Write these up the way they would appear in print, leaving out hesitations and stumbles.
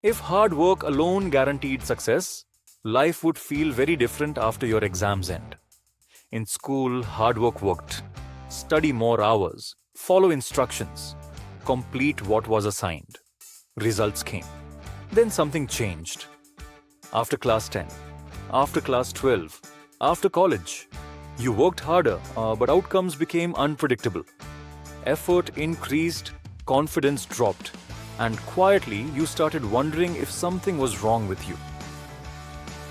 If hard work alone guaranteed success, life would feel very different after your exams end. In school, hard work worked. Study more hours, follow instructions, complete what was assigned. Results came. Then something changed. After class 10, after class 12, after college, you worked harder, but outcomes became unpredictable. Effort increased, confidence dropped, and quietly you started wondering if something was wrong with you.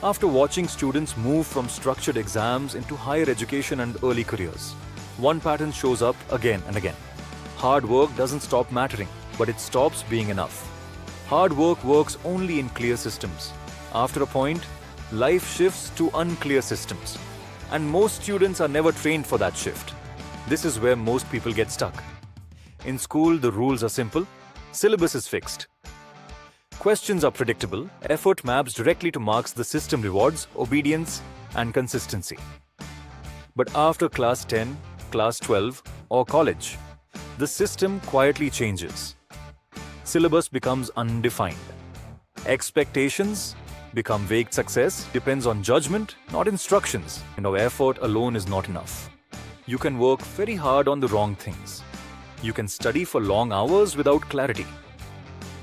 After watching students move from structured exams into higher education and early careers, one pattern shows up again and again. Hard work doesn't stop mattering, but it stops being enough. Hard work works only in clear systems. After a point, life shifts to unclear systems. And most students are never trained for that shift. This is where most people get stuck. In school, the rules are simple. Syllabus is fixed. Questions are predictable. Effort maps directly to marks the system rewards obedience and consistency. But after class 10, class 12, or college, the system quietly changes. Syllabus becomes undefined. Expectations become vague. Success depends on judgment, not instructions. Effort alone is not enough. You can work very hard on the wrong things. You can study for long hours without clarity.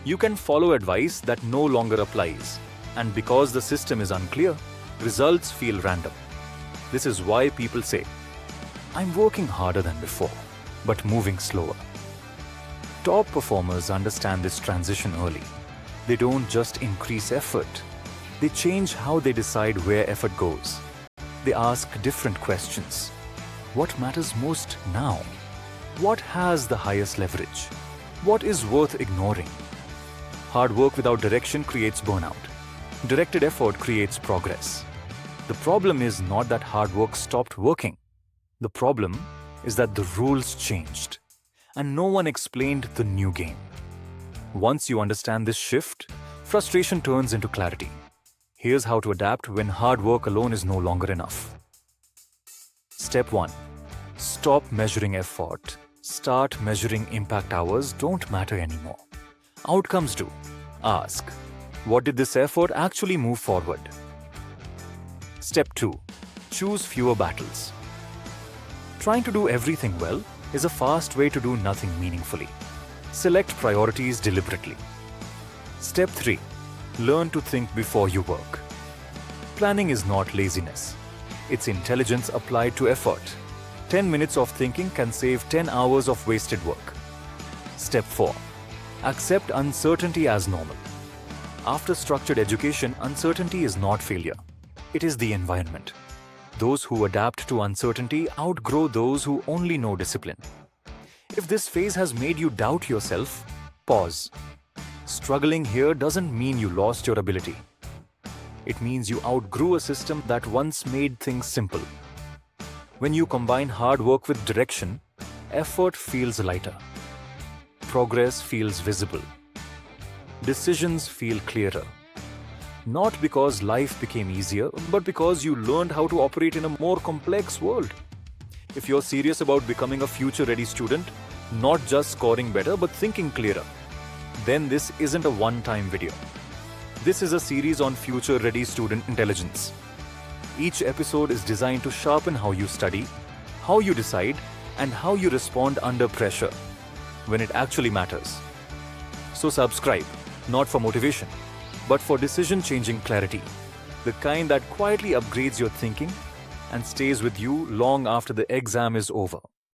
You can follow advice that no longer applies. And because the system is unclear, results feel random. This is why people say, I'm working harder than before, but moving slower. Top performers understand this transition early. They don't just increase effort. They change how they decide where effort goes. They ask different questions. What matters most now? What has the highest leverage? What is worth ignoring? Hard work without direction creates burnout. Directed effort creates progress. The problem is not that hard work stopped working. The problem is that the rules changed, and no one explained the new game. Once you understand this shift, frustration turns into clarity. Here's how to adapt when hard work alone is no longer enough. Step 1. Stop measuring effort. Start measuring impact. Hours don't matter anymore. Outcomes do. Ask, what did this effort actually move forward? Step 2. Choose fewer battles. Trying to do everything well is a fast way to do nothing meaningfully. Select priorities deliberately. Step 3. Learn to think before you work. Planning is not laziness. It's intelligence applied to effort. 10 minutes of thinking can save 10 hours of wasted work. Step 4. Accept uncertainty as normal. After structured education, uncertainty is not failure. It is the environment. Those who adapt to uncertainty outgrow those who only know discipline. If this phase has made you doubt yourself, pause. Struggling here doesn't mean you lost your ability. It means you outgrew a system that once made things simple. When you combine hard work with direction, effort feels lighter. Progress feels visible. Decisions feel clearer. Not because life became easier, but because you learned how to operate in a more complex world. If you're serious about becoming a future-ready student, not just scoring better, but thinking clearer, then this isn't a one-time video. This is a series on future-ready student intelligence. Each episode is designed to sharpen how you study, how you decide, and how you respond under pressure when it actually matters. So subscribe, not for motivation, but for decision-changing clarity, the kind that quietly upgrades your thinking and stays with you long after the exam is over.